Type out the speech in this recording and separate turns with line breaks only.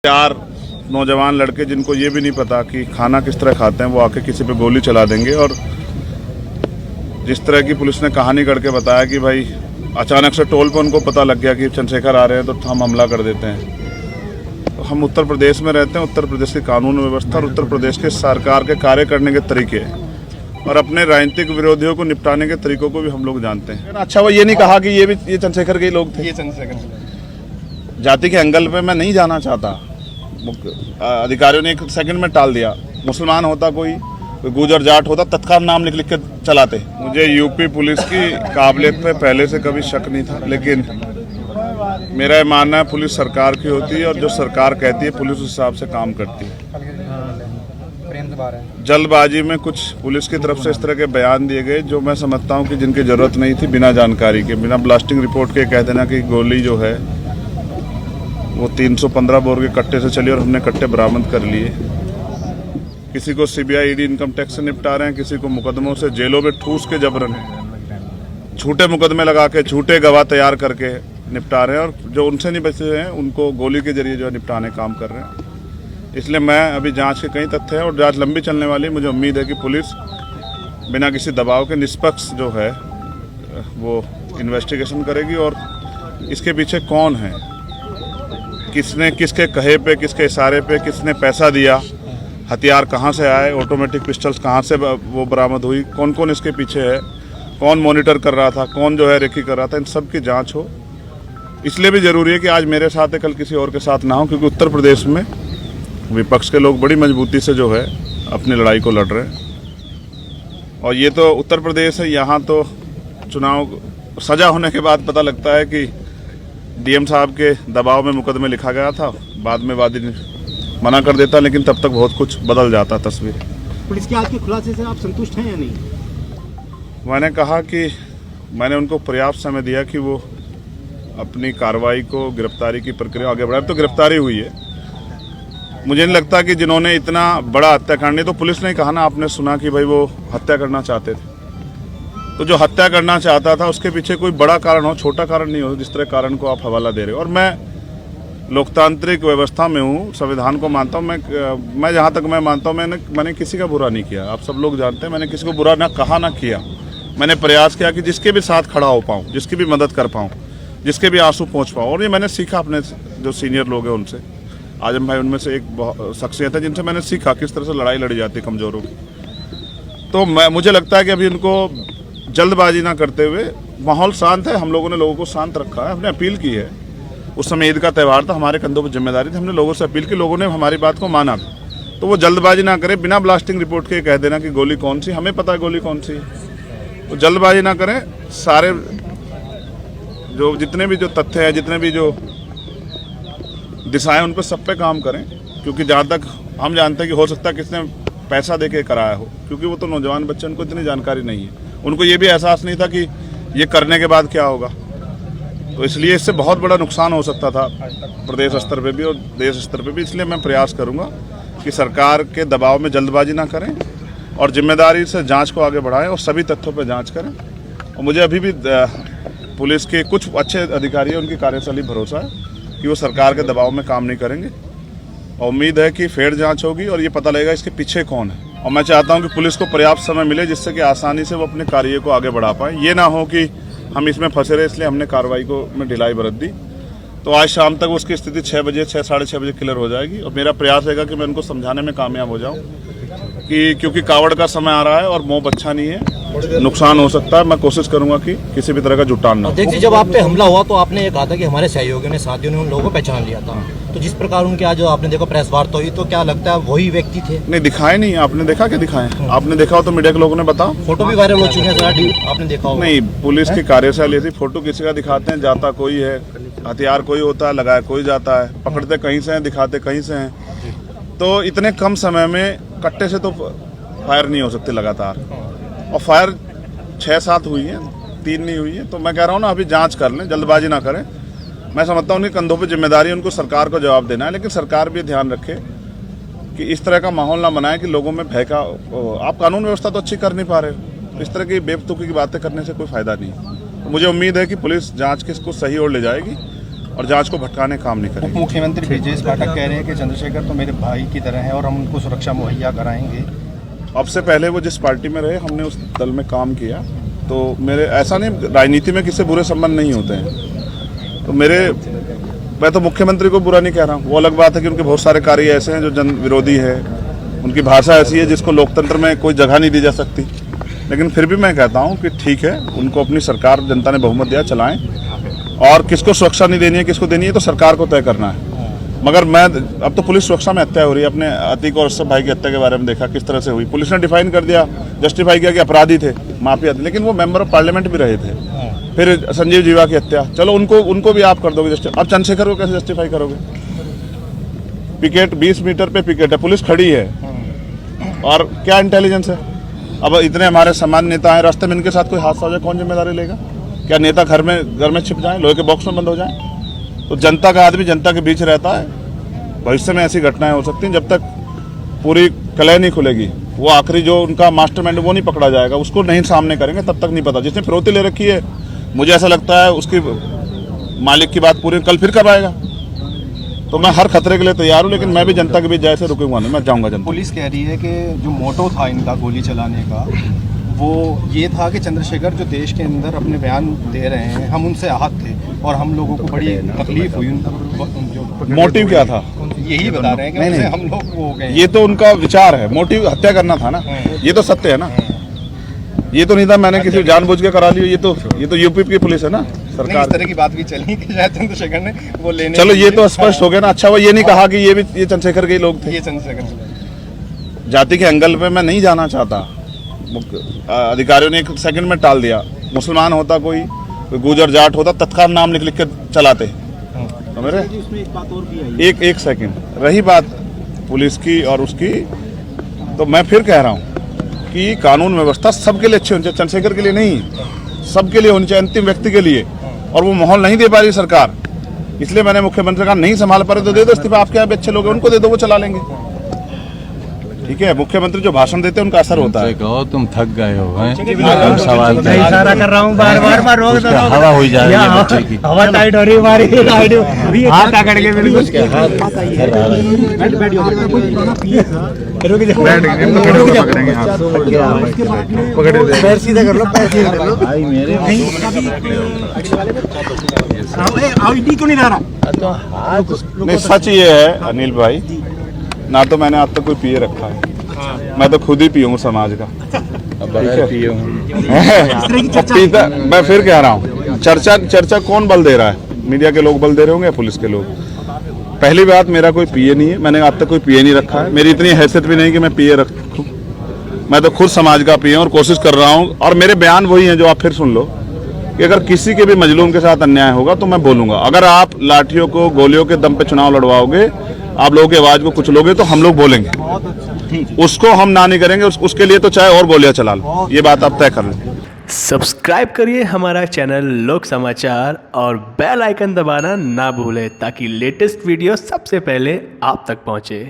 4 नौजवान लड़के जिनको ये भी नहीं पता कि खाना किस तरह खाते हैं, वो आके किसी पे गोली चला देंगे। और जिस तरह की पुलिस ने कहानी गढ़ के बताया कि भाई अचानक से टोल पे उनको पता लग गया कि चंद्रशेखर आ रहे हैं तो हम हमला कर देते हैं। तो हम उत्तर प्रदेश में रहते हैं, उत्तर प्रदेश की कानून व्यवस्था और उत्तर प्रदेश के सरकार के कार्य करने के तरीके और अपने राजनीतिक विरोधियों को निपटाने के तरीकों को भी हम लोग जानते हैं। अच्छा, वो ये नहीं कहा कि ये चंद्रशेखर के लोग थे। ये चंद्रशेखर जाति के एंगल पे मैं नहीं जाना चाहता। अधिकारियों ने 1 सेकंड में टाल दिया। मुसलमान होता कोई गुजर जाट होता, तत्काल नाम लिख लिख के चलाते। मुझे यूपी पुलिस की काबिलियत पे पहले से कभी शक नहीं था, लेकिन मेरा ये मानना है पुलिस सरकार की होती है और जो सरकार कहती है पुलिस उस हिसाब से काम करती है। जल्दबाजी में कुछ पुलिस की तरफ से इस तरह के बयान दिए गए जो मैं समझता हूं कि जिनकी जरूरत नहीं थी, बिना जानकारी के, बिना ब्लास्टिंग रिपोर्ट के कह देना कि गोली जो है वो 315 बोर के कट्टे से चली और हमने कट्टे बरामद कर लिए। किसी को सीबीआई ईडी इनकम टैक्स से निपटा रहे हैं, किसी को मुकदमों से जेलों में ठूस के जबरन झूठे मुकदमे लगा के झूठे गवाह तैयार करके निपटा रहे हैं, और जो उनसे नहीं बचे हैं उनको गोली के जरिए जो है निपटाने काम कर रहे हैं। इसलिए मैं अभी जांच के कई तथ्य हैं और जांच लंबी चलने वाली। मुझे उम्मीद है कि पुलिस बिना किसी दबाव के निष्पक्ष जो है वो इन्वेस्टिगेशन करेगी और इसके पीछे कौन है, किसने किसके कहे पे, किसके इशारे पे किसने पैसा दिया, हथियार कहाँ से आए, ऑटोमेटिक पिस्टल्स कहाँ से वो बरामद हुई, कौन कौन इसके पीछे है, कौन मॉनिटर कर रहा था, कौन जो है रेकी कर रहा था, इन सब की जांच हो। इसलिए भी ज़रूरी है कि आज मेरे साथ है, कल किसी और के साथ ना हो, क्योंकि उत्तर प्रदेश में विपक्ष के लोग बड़ी मजबूती से जो है अपनी लड़ाई को लड़ रहे हैं। और ये तो उत्तर प्रदेश है, यहाँ तो चुनाव सजा होने के बाद पता लगता है कि डीएम साहब के दबाव में मुकदमे लिखा गया था, बाद में वादी मना कर देता, लेकिन तब तक बहुत कुछ बदल जाता तस्वीर।
पुलिस के आज के खुलासे से आप संतुष्ट हैं या नहीं?
मैंने कहा कि मैंने उनको पर्याप्त समय दिया कि वो अपनी कार्रवाई को, गिरफ्तारी की प्रक्रिया आगे बढ़ाए। तो गिरफ्तारी हुई है। मुझे नहीं लगता कि जिन्होंने इतना बड़ा हत्याकांड, नहीं तो पुलिस ने कहा ना, आपने सुना कि भाई वो हत्या करना चाहते थे, तो जो हत्या करना चाहता था उसके पीछे कोई बड़ा कारण हो, छोटा कारण नहीं हो, जिस तरह कारण को आप हवाला दे रहे हो। और मैं लोकतांत्रिक व्यवस्था में हूँ, संविधान को मानता हूँ। मैं जहाँ तक मैं मानता हूँ, मैंने किसी का बुरा नहीं किया। आप सब लोग जानते हैं, मैंने किसी को बुरा ना कहा ना किया। मैंने प्रयास किया कि जिसके भी साथ खड़ा हो पाऊँ, जिसकी भी मदद कर पाऊँ, जिसके भी आंसू पहुँच पाऊँ। और ये मैंने सीखा अपने जो सीनियर लोग हैं उनसे। आजम भाई उनमें से एक शख्सियत है जिनसे मैंने सीखा किस तरह से लड़ाई लड़ी जाती है कमजोरों की। तो मुझे लगता है कि अभी उनको जल्दबाजी ना करते हुए, माहौल शांत है, हम लोगों ने लोगों को शांत रखा है, हमने अपील की है। उस समय ईद का त्यौहार था, हमारे कंधों पर जिम्मेदारी थी, हमने लोगों से अपील की, लोगों ने हमारी बात को माना। तो वो जल्दबाजी ना करें, बिना ब्लास्टिंग रिपोर्ट के कह देना कि गोली कौन सी, हमें पता है गोली कौन सी है। तो जल्दबाजी ना करें, सारे जो जितने भी जो तथ्य हैं, जितने भी जो दिशाएं, उन पर सब पे काम करें। क्योंकि जहाँ तक हम जानते हैं कि हो सकता है किसने पैसा दे के कराया हो, क्योंकि वो तो नौजवान बच्चे, उनको इतनी जानकारी नहीं है, उनको ये भी एहसास नहीं था कि ये करने के बाद क्या होगा। तो इसलिए इससे बहुत बड़ा नुकसान हो सकता था प्रदेश स्तर पे भी और देश स्तर पे भी। इसलिए मैं प्रयास करूंगा कि सरकार के दबाव में जल्दबाजी ना करें और जिम्मेदारी से जांच को आगे बढ़ाएं और सभी तथ्यों पर जांच करें। और मुझे अभी भी पुलिस के कुछ अच्छे अधिकारी हैं, उनकी कार्यशैली भरोसा है कि वो सरकार के दबाव में काम नहीं करेंगे। और उम्मीद है कि फेयर जाँच होगी और ये पता लगेगा इसके पीछे कौन है। और मैं चाहता हूं कि पुलिस को पर्याप्त समय मिले जिससे कि आसानी से वो अपने कार्य को आगे बढ़ा पाए। ये ना हो कि हम इसमें फंसे रहे, इसलिए हमने कार्रवाई को में ढिलाई बरत दी। तो आज शाम तक उसकी स्थिति 6 बजे, 6-6:30 बजे क्लियर हो जाएगी। और मेरा प्रयास रहेगा कि मैं उनको समझाने में कामयाब हो जाऊँ कि क्योंकि कावड़ का समय आ रहा है और मोह अच्छा नहीं है, नुकसान हो सकता है। मैं कोशिश करूंगा कि किसी भी तरह का जुटान ना हो।
देखिए, जब आप पे हमला हुआ तो आपने ये कहा था कि हमारे सहयोगियों ने, साथियों ने उन लोगों को पहचान लिया था। तो जिस प्रकार उनके आज जो आपने देखा प्रेस वार्ता हुई, तो क्या लगता है वही व्यक्ति थे?
नहीं, दिखाए नहीं। आपने देखा क्या दिखाए? आपने देखा हो तो मीडिया के लोगों ने बताओ।
फोटो भी वायरल हो चुके हैं, आपने देखा हो?
नहीं, पुलिस की कार्यशैली थी, फोटो किसी का दिखाते हैं, जाता कोई है, हथियार कोई होता है, लगाया कोई जाता है, पकड़ते कहीं से हैं, दिखाते कहीं से हैं। तो इतने कम समय में कट्टे से तो फायर नहीं हो सकती लगातार, और फायर 6-7 हुई है, 3 नहीं हुई है। तो मैं कह रहा हूँ ना, अभी जांच कर लें, जल्दबाजी ना करें। मैं समझता हूँ उनके कंधों पे जिम्मेदारी है, उनको सरकार को जवाब देना है। लेकिन सरकार भी ध्यान रखे कि इस तरह का माहौल ना बनाए कि लोगों में भय का। आप कानून व्यवस्था तो अच्छी कर नहीं पा रहे हो, इस तरह की बेवकूफ़ी की बातें करने से कोई फायदा नहीं। तो मुझे उम्मीद है कि पुलिस जांच के इसको सही ओर ले जाएगी और जांच को भटकाने काम नहीं करेगी।
मुख्यमंत्री ब्रजेश पाठक कह रहे हैं कि चंद्रशेखर तो मेरे भाई की तरह है और हम उनको सुरक्षा मुहैया कराएंगे।
अब से पहले वो जिस पार्टी में रहे, हमने उस दल में काम किया, तो मेरे ऐसा नहीं, राजनीति में किसी बुरे संबंध नहीं होते हैं। तो मैं तो मुख्यमंत्री को बुरा नहीं कह रहा हूँ। वो अलग बात है कि उनके बहुत सारे कार्य ऐसे हैं जो जन विरोधी है, उनकी भाषा ऐसी है जिसको लोकतंत्र में कोई जगह नहीं दी जा सकती। लेकिन फिर भी मैं कहता हूँ कि ठीक है, उनको अपनी सरकार, जनता ने बहुमत दिया, चलाएं। और किसको सुरक्षा नहीं देनी है, किसको देनी है, तो सरकार को तय करना है। मगर अब तो पुलिस सुरक्षा में हत्या हो रही है। अपने अतीक और अशरफ भाई की हत्या के बारे में देखा किस तरह से हुई। पुलिस ने डिफाइन कर दिया, जस्टिफाई किया कि अपराधी थे, माफिया थे, लेकिन वो मेंबर ऑफ पार्लियामेंट भी रहे थे। फिर संजीव जीवा की हत्या, चलो उनको भी आप कर दोगे जस्टिफाई। अब चंद्रशेखर को कैसे जस्टिफाई करोगे? पिकेट 20 मीटर पे पिकेट है, पुलिस खड़ी है, और क्या इंटेलिजेंस है? अब इतने हमारे सामान्य नेता हैं, रास्ते में इनके साथ कोई हादसा हो जाए, कौन जिम्मेदारी लेगा? क्या नेता घर में छिप जाए, लोहे के बॉक्स में बंद हो जाए? तो जनता का आदमी जनता के बीच रहता है। भविष्य में ऐसी घटनाएं हो सकती हैं, जब तक पूरी कलह नहीं खुलेगी, वो आखिरी जो उनका मास्टरमाइंड वो नहीं पकड़ा जाएगा, उसको नहीं सामने करेंगे, तब तक नहीं पता। जिसने फिरौती ले रखी है, मुझे ऐसा लगता है उसकी मालिक की बात पूरी, कल फिर कब आएगा? तो मैं हर खतरे के लिए तैयार हूँ, लेकिन मैं भी जनता के बीच जैसे रुकूंगा नहीं, मैं जाऊँगा जनता।
पुलिस कह रही है कि जो मोटो था इनका गोली चलाने का, वो ये था कि चंद्रशेखर जो देश के अंदर अपने बयान दे रहे हैं, हम उनसे आहत थे और हम लोगों को बड़ी तकलीफ हुई।
मोटिव क्या था?
यही बता रहे हैं कि उनसे हम लोग वो हो गए।
ये तो उनका विचार है, मोटिव हत्या करना था ना, ये तो सत्य है ना। ये तो नहीं था मैंने किसी जानबूझ के करा लिया। ये तो यूपी की पुलिस है ना, सरकार।
इस तरह की बात भी चली कि शायद चंद्रशेखर ने वो लेने।
चलो ये तो स्पष्ट हो गया ना। अच्छा, वो ये नहीं कहा कि ये चंद्रशेखर के ही लोग थे।
ये चंद्रशेखर
जाति के एंगल पे मैं नहीं जाना चाहता। अधिकारियों ने एक सेकंड में टाल दिया। मुसलमान होता कोई गुजर जाट होता, तत्काल नाम लिख के चलाते। तो मेरे
उसमें एक बात और भी आई।
एक सेकंड रही बात पुलिस की और उसकी, तो मैं फिर कह रहा हूँ कि कानून व्यवस्था सबके लिए अच्छी होनी चाहिए, चंद्रशेखर के लिए नहीं, सबके लिए होनी चाहिए, अंतिम व्यक्ति के लिए। और वो माहौल नहीं दे पा रही सरकार, इसलिए मैंने मुख्यमंत्री का नहीं संभाल पा रहे तो दे दो इस्तीफा। आपके यहाँ भी अच्छे लोग हैं, उनको दे दो, वो चला लेंगे। ठीक है, मुख्यमंत्री जो भाषण देते हैं उनका असर होता है।
कहो तुम थक गए हो, हैं? सवाल
इशारा कर रहा हूँ बार रोक दो।
हवा हो जा रही है बच्चे की।
हवा टाइट हो रही है हमारी। हाथ पकड़ के बिल्कुल पैर सीधा कर लो, पैर सीधा कर लो भाई मेरे।
आईडी क्यों नहीं ला रहा?
नहीं, सच ये है अनिल भाई, ना तो मैंने आज तक कोई पिए रखा है, मैं तो खुद ही पियूँ समाज का। पीता, मैं फिर कह रहा हूँ, चर्चा कौन बल दे रहा है? मीडिया के लोग बल दे रहे होंगे या पुलिस के लोग? पहली बात, मेरा कोई पिए नहीं है, मैंने आज तक कोई पिए नहीं रखा है। मेरी इतनी हैसियत भी नहीं कि मैं पिए रखूं। मैं तो खुद समाज का पिए और कोशिश कर रहा हूँ। और मेरे बयान वही हैं जो आप फिर सुन लो कि अगर किसी के भी मजलूम के साथ अन्याय होगा तो मैं बोलूंगा। अगर आप लाठियों को, गोलियों के दम पे चुनाव लड़वाओगे, आप लोगों की आवाज को कुचलोगे, तो हम लोग बोलेंगे। उसको हम ना नहीं करेंगे, उसके लिए तो चाहे और गोलियां चला लो। ये बात आप तय कर लें।
सब्सक्राइब करिए हमारा चैनल लोक समाचार और बेल आइकन दबाना ना भूलें, ताकि लेटेस्ट वीडियो सबसे पहले आप तक पहुंचे।